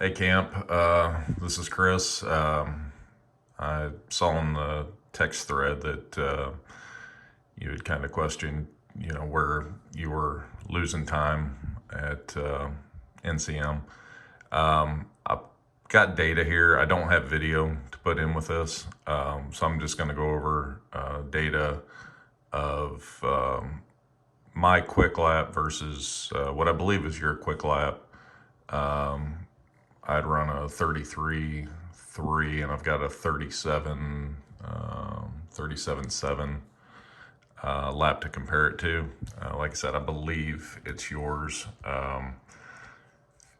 Hey Camp, this is Chris. I saw in the text thread that you had kind of questioned, where you were losing time at NCM. I've got data here. I don't have video to put in with this, so I'm just going to go over data of my quick lap versus what I believe is your quick lap. I'd run a 33.3 and I've got a 37.7 lap to compare it to. Like I said, I believe it's yours,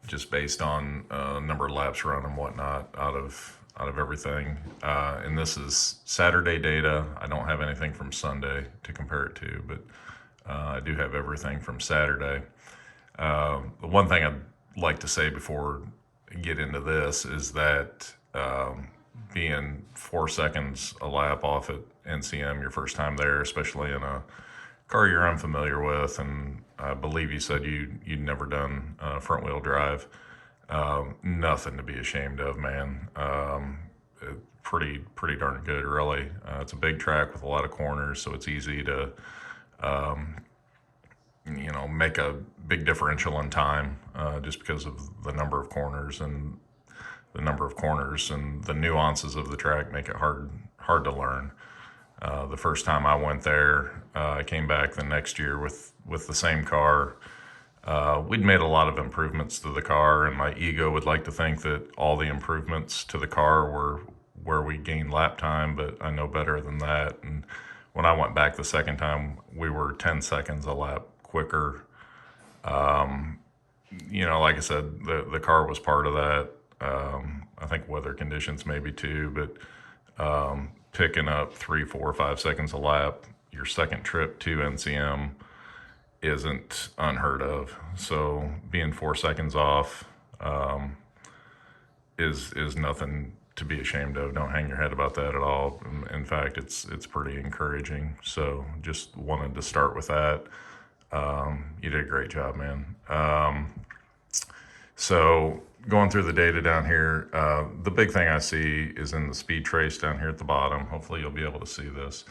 just based on number of laps run and whatnot out of everything. And this is Saturday data. I don't have anything from Sunday to compare it to, but I do have everything from Saturday. The one thing I'd like to say before get into this is that being 4 seconds a lap off at NCM your first time there, especially in a car you're unfamiliar with, and I believe you said you'd never done front wheel drive, nothing to be ashamed of, man. Pretty darn good, really. It's a big track with a lot of corners, so it's easy to make a big differential in time, just because of the number of corners and the nuances of the track make it hard to learn. The first time I went there, I came back the next year with the same car. We'd made a lot of improvements to the car, and my ego would like to think that all the improvements to the car were where we gained lap time, but I know better than that. And when I went back the second time, we were 10 seconds a lap quicker. Like I said, the car was part of that. I think weather conditions maybe too, but picking up 3, 4, 5 seconds a lap your second trip to NCM isn't unheard of. So being 4 seconds off is nothing to be ashamed of. Don't hang your head about that at all. In fact, it's pretty encouraging. So just wanted to start with that. You did a great job, man. So going through the data down here, the big thing I see is in the speed trace down here at the bottom. Hopefully you'll be able to see this.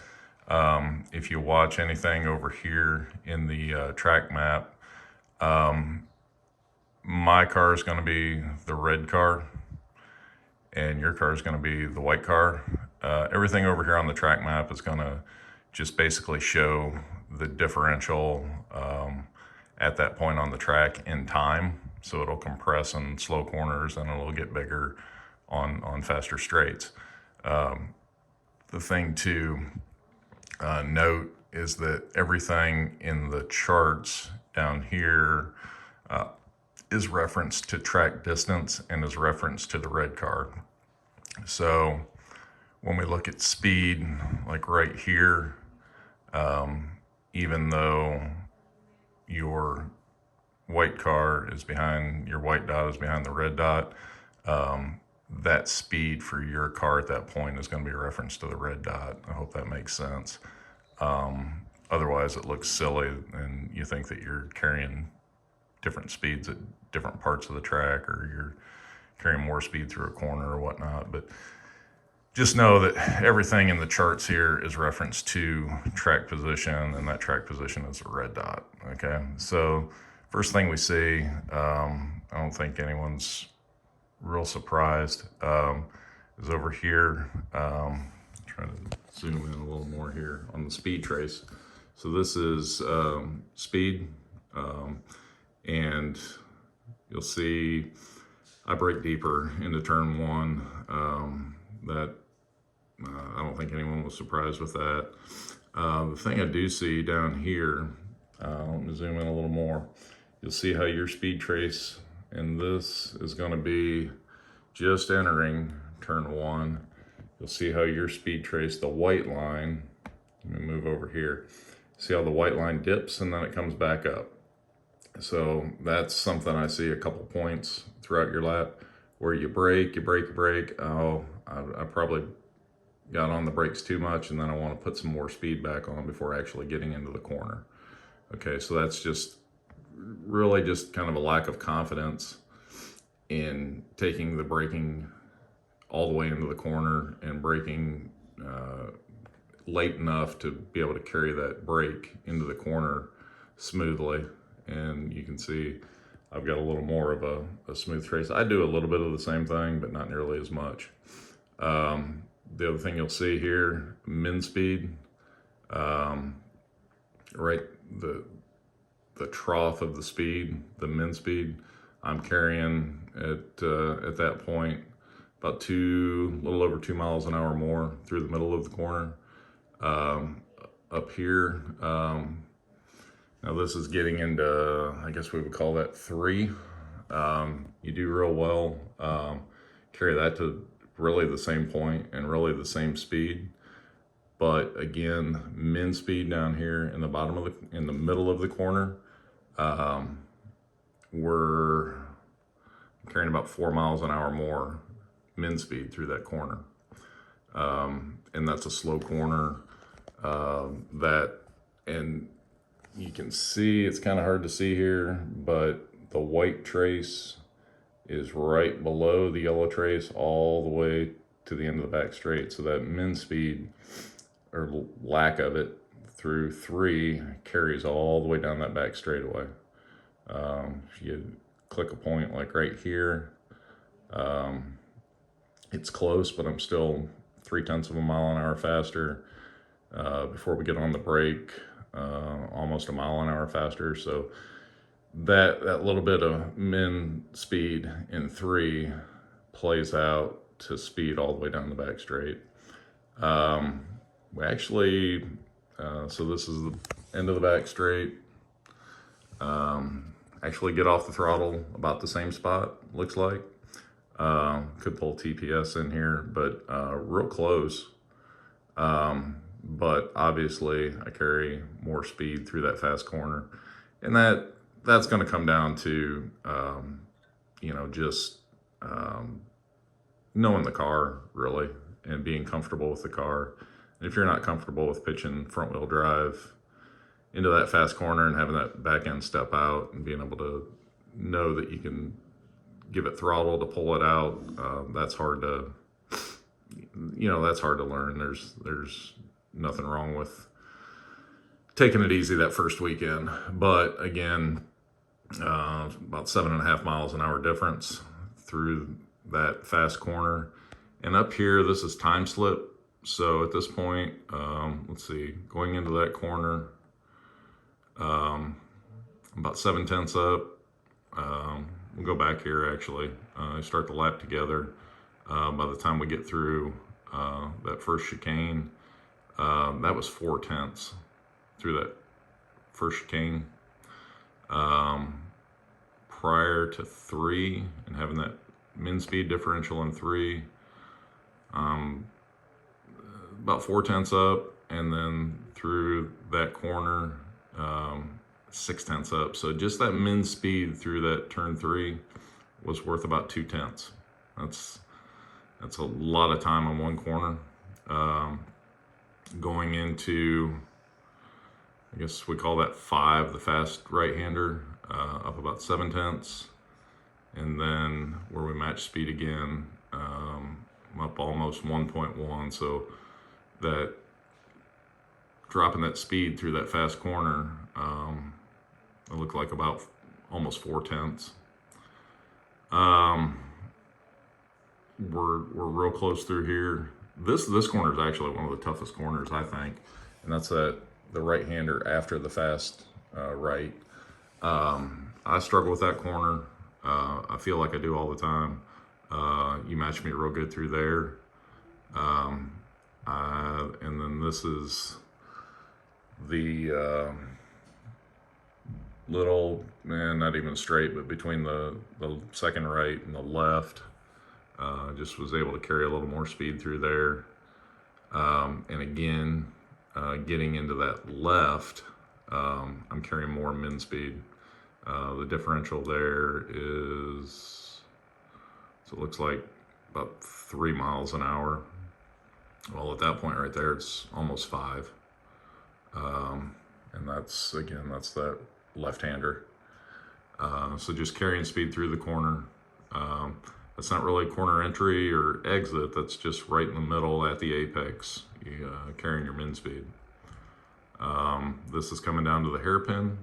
If you watch anything over here in the track map, my car is going to be the red car and your car is going to be the white car. Everything over here on the track map is going to just basically show the differential at that point on the track in time. So it'll compress in slow corners and it'll get bigger on faster straights. The thing to note is that everything in the charts down here is referenced to track distance and is referenced to the red car. So when we look at speed, like right here, even though your white car is behind, your white dot is behind the red dot, that speed for your car at that point is going to be referenced to the red dot. I hope that makes sense. Otherwise it looks silly and you think that you're carrying different speeds at different parts of the track, or you're carrying more speed through a corner or whatnot. But just know that everything in the charts here is referenced to track position, and that track position is a red dot. Okay, so first thing we see, I don't think anyone's real surprised, is over here. Trying to zoom in a little more here on the speed trace. So this is speed, and you'll see I brake deeper into turn one. I don't think anyone was surprised with that. The thing I do see down here, let me zoom in a little more. You'll see how your speed trace in this is going to be just entering turn one. You'll see how your speed trace, the white line, let me move over here. See how the white line dips and then it comes back up. So that's something I see a couple points throughout your lap where you brake. Oh, I probably got on the brakes too much, and then I want to put some more speed back on before actually getting into the corner. Okay, so that's just really just kind of a lack of confidence in taking the braking all the way into the corner and braking late enough to be able to carry that brake into the corner smoothly. And you can see I've got a little more of a smooth trace. I do a little bit of the same thing, but not nearly as much. The other thing you'll see here, min speed, right, the trough of the speed, the min speed, I'm carrying at that point about a little over 2 miles an hour more through the middle of the corner. Up here, now this is getting into, I guess we would call that 3. You do real well, carry that to really the same point and really the same speed. But again, min speed down here in the middle of the corner, we're carrying about 4 miles an hour more min speed through that corner. And that's a slow corner, and you can see, it's kind of hard to see here, but the white trace is right below the yellow trace all the way to the end of the back straight. So that min speed, or lack of it, through 3 carries all the way down that back straightaway. If you click a point like right here, it's close, but I'm still 0.3 of a mile an hour faster. Before we get on the brake, almost a mile an hour faster. So that little bit of min speed in 3 plays out to speed all the way down the back straight. We actually, so this is the end of the back straight. Actually get off the throttle about the same spot, looks like. Could pull TPS in here, but real close. But obviously I carry more speed through that fast corner, and that's going to come down to just knowing the car really and being comfortable with the car. And if you're not comfortable with pitching front wheel drive into that fast corner and having that back end step out and being able to know that you can give it throttle to pull it out, that's hard to learn. There's nothing wrong with taking it easy that first weekend, but again, about 7.5 miles an hour difference through that fast corner. And up here, this is time slip. So at this point, let's see, going into that corner, about 7/10 up. We'll go back here actually, start the lap together. By the time we get through that first chicane, that was 4/10 through that first chicane. Prior to 3 and having that min speed differential in 3, about 4/10 up, and then through that corner, 6/10 up. So just that min speed through that turn 3 was worth about 2/10. That's a lot of time on one corner. Going into, I guess we call that 5, the fast right-hander, up about 7/10, and then where we match speed again, up almost 1.1. So that dropping that speed through that fast corner, it looked like about almost 4/10. We're real close through here. This corner is actually one of the toughest corners, I think, and that's the right-hander after the fast right. I struggle with that corner. I feel like I do all the time. You match me real good through there. And then this is the little, not even straight, but between the second right and the left. Just was able to carry a little more speed through there. And again, getting into that left, I'm carrying more min speed. The differential there is, so it looks like about 3 miles an hour. Well, at that point right there, it's almost 5. And that's that left-hander. So just carrying speed through the corner. That's not really corner entry or exit. That's just right in the middle at the apex, carrying your min speed. This is coming down to the hairpin.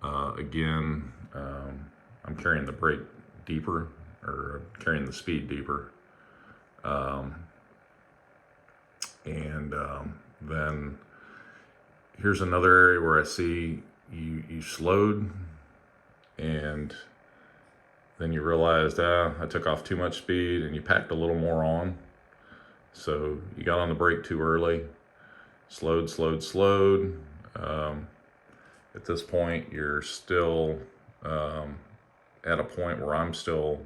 Again, I'm carrying the brake deeper, or carrying the speed deeper. Then here's another area where I see you slowed, and then you realized, I took off too much speed, and you packed a little more on. So you got on the brake too early, slowed. At this point, you're still at a point where I'm still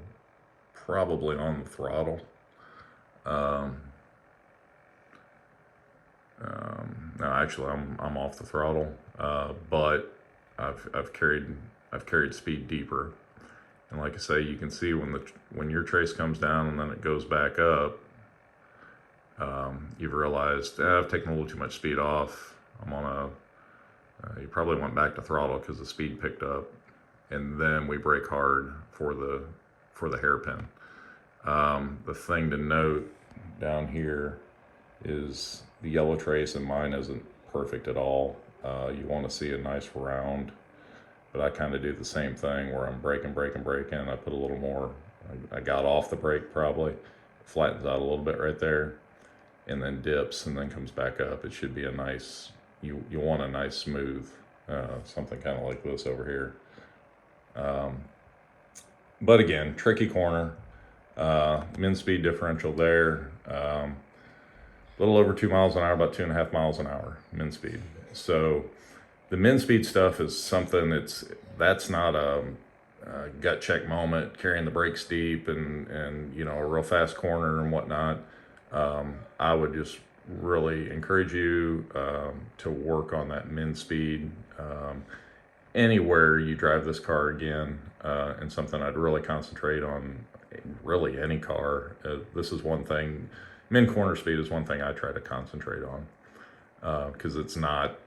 probably on the throttle. No, actually, I'm off the throttle, but I've carried speed deeper, and like I say, you can see when your trace comes down and then it goes back up, you've realized I've taken a little too much speed off. I'm on you probably went back to throttle because the speed picked up, and then we brake hard for the hairpin. The thing to note down here is the yellow trace in mine isn't perfect at all. You want to see a nice round, but I kind of do the same thing where I'm braking. I put a little more, I got off the brake probably, flattens out a little bit right there, and then dips and then comes back up. It should be a nice, you want a nice smooth, something kind of like this over here. But again, tricky corner, min speed differential there, a little over 2 miles an hour, about 2.5 miles an hour min speed. So the min speed stuff is something that's not a gut check moment, carrying the brakes deep and a real fast corner and whatnot. I would just really encourage you to work on that min speed anywhere you drive this car again, and something I'd really concentrate on, really any car. This is one thing, min corner speed is one thing I try to concentrate on, because it's not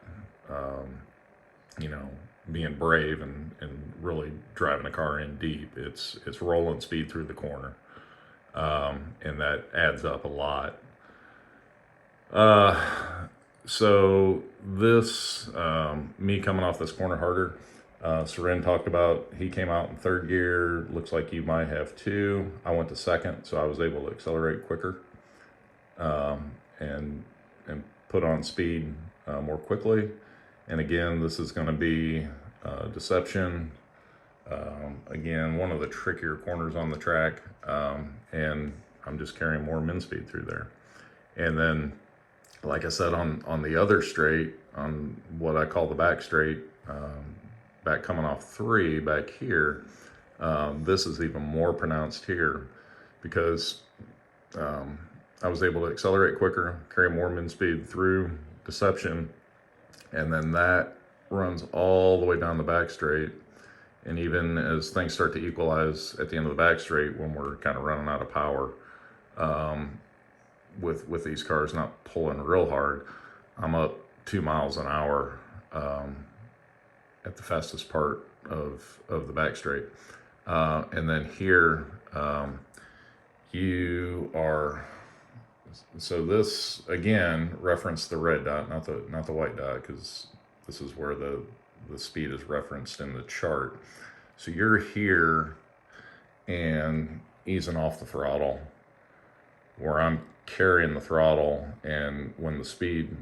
being brave and really driving a car in deep. It's rolling speed through the corner, and that adds up a lot. So this, me coming off this corner harder, Seren talked about, he came out in third gear. Looks like you might have too. I went to second, so I was able to accelerate quicker, and put on speed more quickly. And again, this is going to be deception. Again, one of the trickier corners on the track, and I'm just carrying more min speed through there. And then, like I said, on the other straight, on what I call the back straight, back coming off 3 back here, this is even more pronounced here, because I was able to accelerate quicker, carry more min speed through deception, and then that runs all the way down the back straight. And even as things start to equalize at the end of the back straight, when we're kind of running out of power, with these cars not pulling real hard, I'm up 2 miles an hour at the fastest part of the back straight. And then here, you are, so this again reference the red dot, not the white dot, because this is where the speed is referenced in the chart. So you're here and easing off the throttle, where I'm carrying the throttle, and when the speed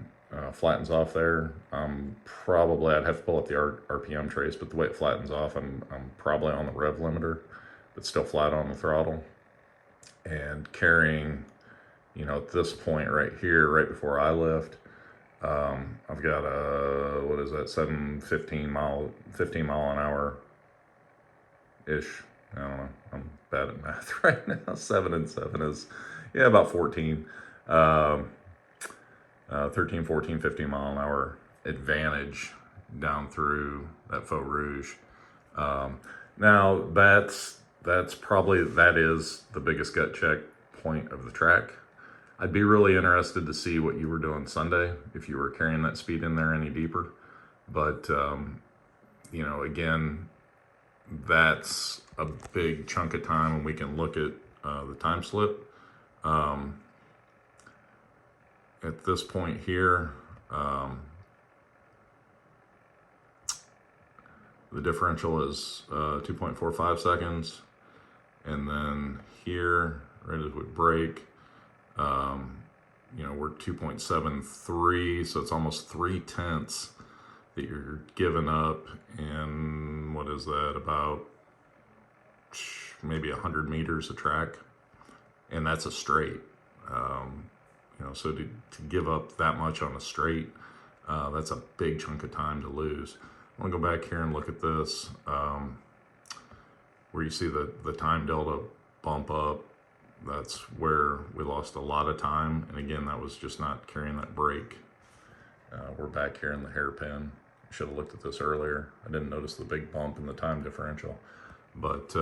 flattens off there, I'd have to pull up the RPM trace, but the way it flattens off, I'm probably on the rev limiter, but still flat on the throttle, and carrying, at this point right here, right before I lift, I've got a, 15 mile an hour ish. I don't know, I'm bad at math right now. 7 and 7 is, about 14, 13, 14, 15 mile an hour advantage down through that Faux Rouge. Now that is the biggest gut check point of the track. I'd be really interested to see what you were doing Sunday, if you were carrying that speed in there any deeper. But, again, that's a big chunk of time, and we can look at the time slip. At this point here, the differential is 2.45 seconds. And then here, right as we brake, you know, we're 2.73, so it's almost 3/10 that you're giving up. And what is that, about maybe 100 meters of track? And that's a straight. You know, so to give up that much on a straight, that's a big chunk of time to lose. I want to go back here and look at this, where you see the time delta bump up. That's where we lost a lot of time. And again, that was just not carrying that brake. We're back here in the hairpin. Should have looked at this earlier. I didn't notice the big bump in the time differential. But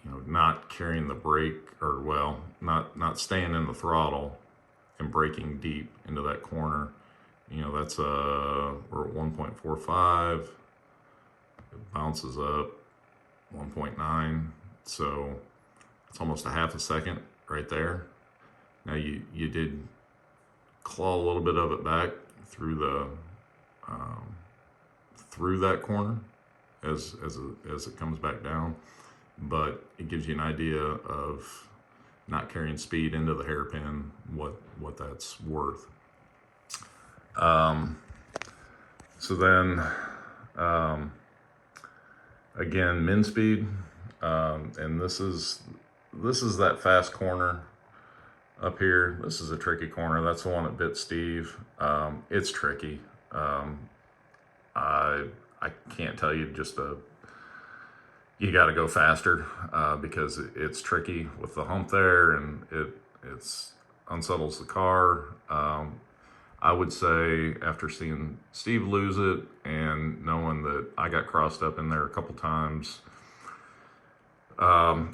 you know, not carrying the brake, or well, not staying in the throttle and braking deep into that corner. You know, that's we're at 1.45. It bounces up 1.9. So it's almost a half a second right there. Now you did claw a little bit of it back through the through that corner as it comes back down, but it gives you an idea of not carrying speed into the hairpin, what that's worth. So then again, min speed, and this is that fast corner up here. This is a tricky corner. That's the one that bit Steve. It's tricky. I can't tell you, you got to go faster, because it's tricky with the hump there, and it's unsettles the car. I would say, after seeing Steve lose it and knowing that I got crossed up in there a couple times,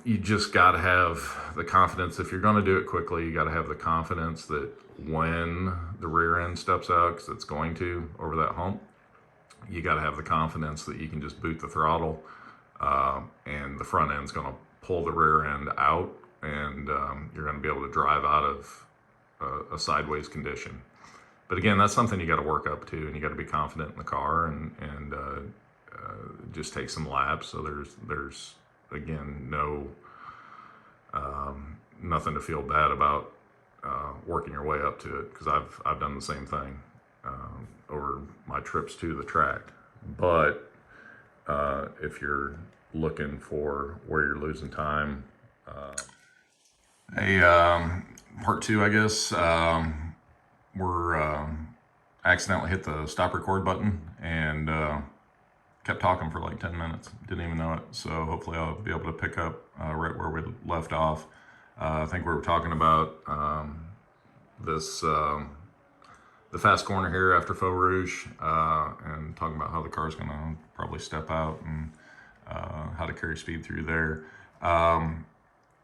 you just got to have the confidence. If you're going to do it quickly, you got to have the confidence that when the rear end steps out, because it's going to over that hump, you got to have the confidence that you can just boot the throttle, and the front end's going to pull the rear end out, and you're going to be able to drive out of a sideways condition. But again, that's something you got to work up to, and you got to be confident in the car, and just take some laps. So there's again nothing to feel bad about working your way up to it, because I've done the same thing over my trips to the track. But if you're looking for where you're losing time, part two, I guess. We're accidentally hit the stop record button and kept talking for like 10 minutes. Didn't even know it. So hopefully I'll be able to pick up right where we left off. I think we were talking about this the fast corner here after Faux Rouge, and talking about how the car's going to probably step out, and how to carry speed through there.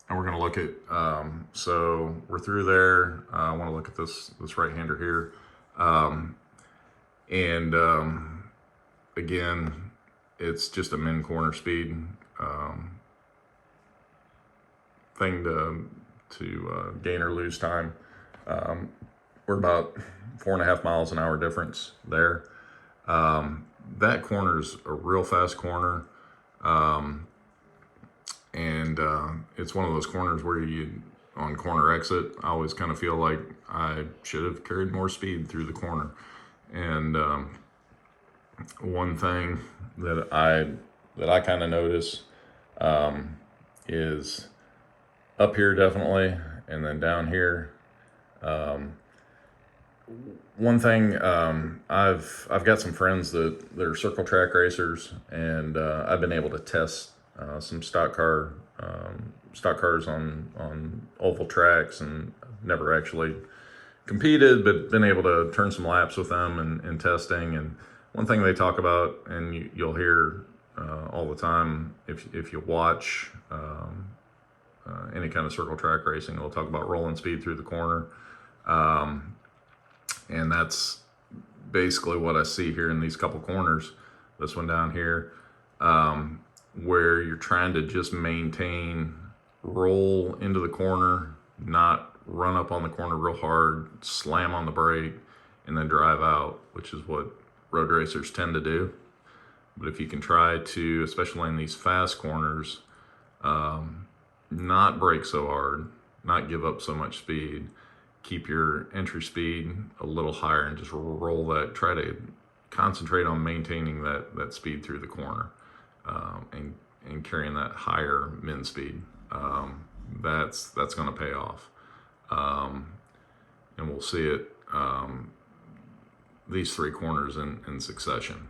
And we're going to look at, so we're through there. I want to look at this right-hander here. Again, it's just a min corner speed thing to gain or lose time. We're about 4.5 miles an hour difference there. That corner's a real fast corner. And it's one of those corners where on corner exit, I always kind of feel like I should have carried more speed through the corner. And one thing that I kind of notice is up here definitely, and then down here. One thing, I've got some friends that are circle track racers, and I've been able to test some stock cars on oval tracks, and never actually competed, but been able to turn some laps with them and testing. And one thing they talk about, and you'll hear all the time if you watch any kind of circle track racing, they'll talk about rolling speed through the corner. And that's basically what I see here in these couple corners. This one down here, where you're trying to just maintain roll into the corner, not run up on the corner real hard, slam on the brake, and then drive out, which is what road racers tend to do. But if you can try to, especially in these fast corners, not brake so hard, not give up so much speed, keep your entry speed a little higher and just roll that, try to concentrate on maintaining that speed through the corner, and carrying that higher min speed. That's going to pay off. And we'll see it, these three corners in succession.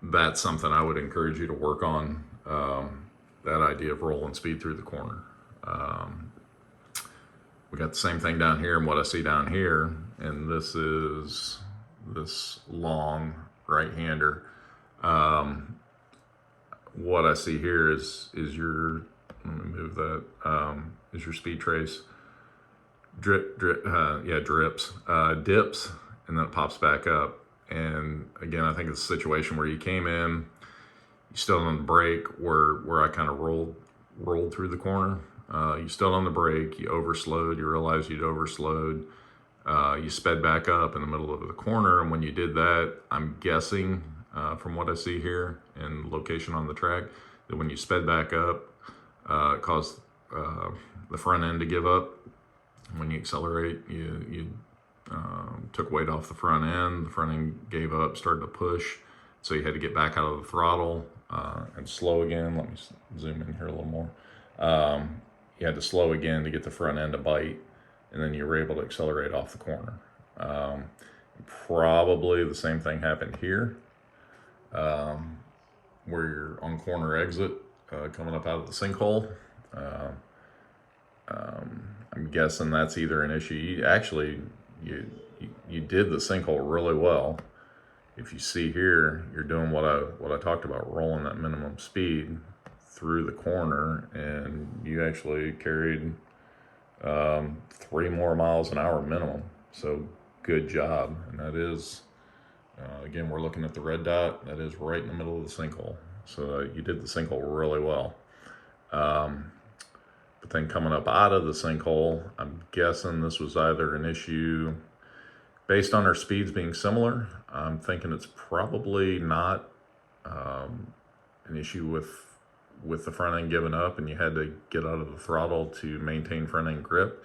That's something I would encourage you to work on, that idea of rolling speed through the corner. We got the same thing down here, and what I see down here, and this is this long right-hander. What I see here is your, let me move that, is your speed trace. Drips, dips, and then it pops back up. And again, I think it's a situation where you came in, you still on the brake, where I kind of rolled through the corner. You still on the brake, you overslowed, you realized you'd overslowed, you sped back up in the middle of the corner, and when you did that, I'm guessing, from what I see here and location on the track, that when you sped back up, it caused the front end to give up. When you accelerate, you took weight off the front end gave up, started to push, so you had to get back out of the throttle and slow again. Let me zoom in here a little more. You had to slow again to get the front end to bite, and then you were able to accelerate off the corner. Probably the same thing happened here, where you're on corner exit, coming up out of the sinkhole. I'm guessing that's either an issue. You did the sinkhole really well. If you see here, you're doing what I talked about, rolling that minimum speed through the corner, and you actually carried 3 more miles an hour minimum. So good job. And that is, again, we're looking at the red dot. That is right in the middle of the sinkhole. So you did the sinkhole really well. But then coming up out of the sinkhole, I'm guessing this was either an issue based on our speeds being similar. I'm thinking it's probably not an issue with the front end giving up and you had to get out of the throttle to maintain front end grip.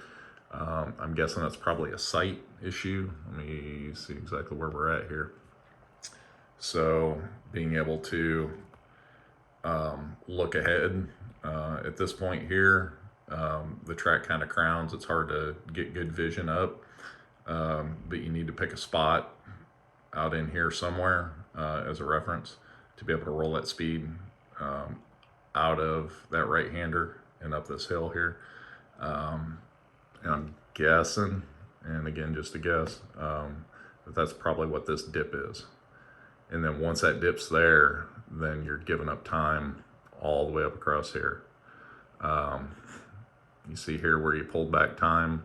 I'm guessing that's probably a sight issue. Let me see exactly where we're at here. So being able to look ahead at this point here, the track kind of crowns. It's hard to get good vision up, but you need to pick a spot out in here somewhere as a reference to be able to roll that speed out of that right-hander and up this hill here. And I'm guessing, and again, just a guess, that that's probably what this dip is. And then once that dip's there, then you're giving up time all the way up across here. You see here where you pulled back time,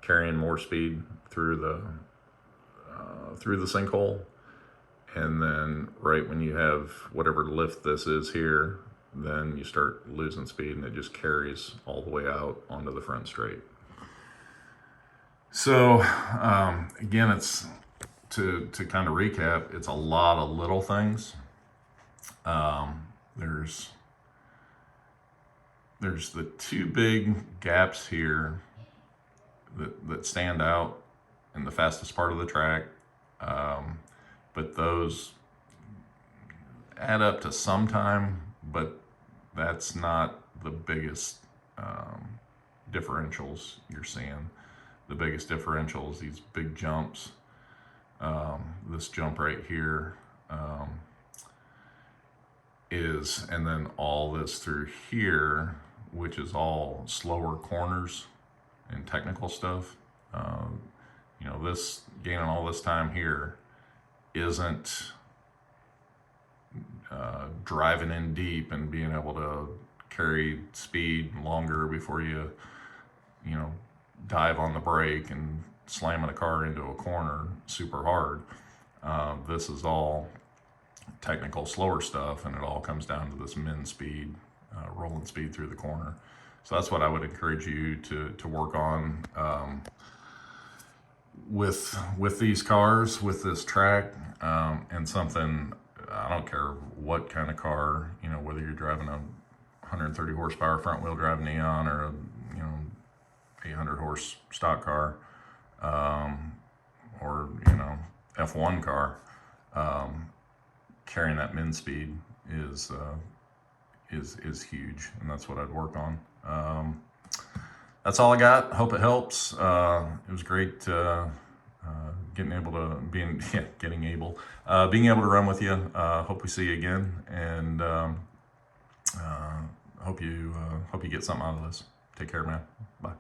carrying more speed through the sinkhole, and then right when you have whatever lift this is here, then you start losing speed, and it just carries all the way out onto the front straight. So again, it's to kind of recap, it's a lot of little things. There's the 2 big gaps here that stand out in the fastest part of the track, but those add up to some time, but that's not the biggest differentials you're seeing. The biggest differential is these big jumps. This jump right here and then all this through here, which is all slower corners and technical stuff. This gaining all this time here isn't driving in deep and being able to carry speed longer before you dive on the brake and slamming a car into a corner super hard. This is all technical, slower stuff, and it all comes down to this min speed, rolling speed through the corner. So that's what I would encourage you to work on with these cars, with this track, and something. I don't care what kind of car, you know, whether you're driving a 130 horsepower front wheel drive Neon or a 800 horse stock car, or F1 car. Carrying that min speed is huge, and that's what I'd work on. That's all I got. Hope it helps. It was great being able to run with you. Hope we see you again, and hope you get something out of this. Take care, man. Bye.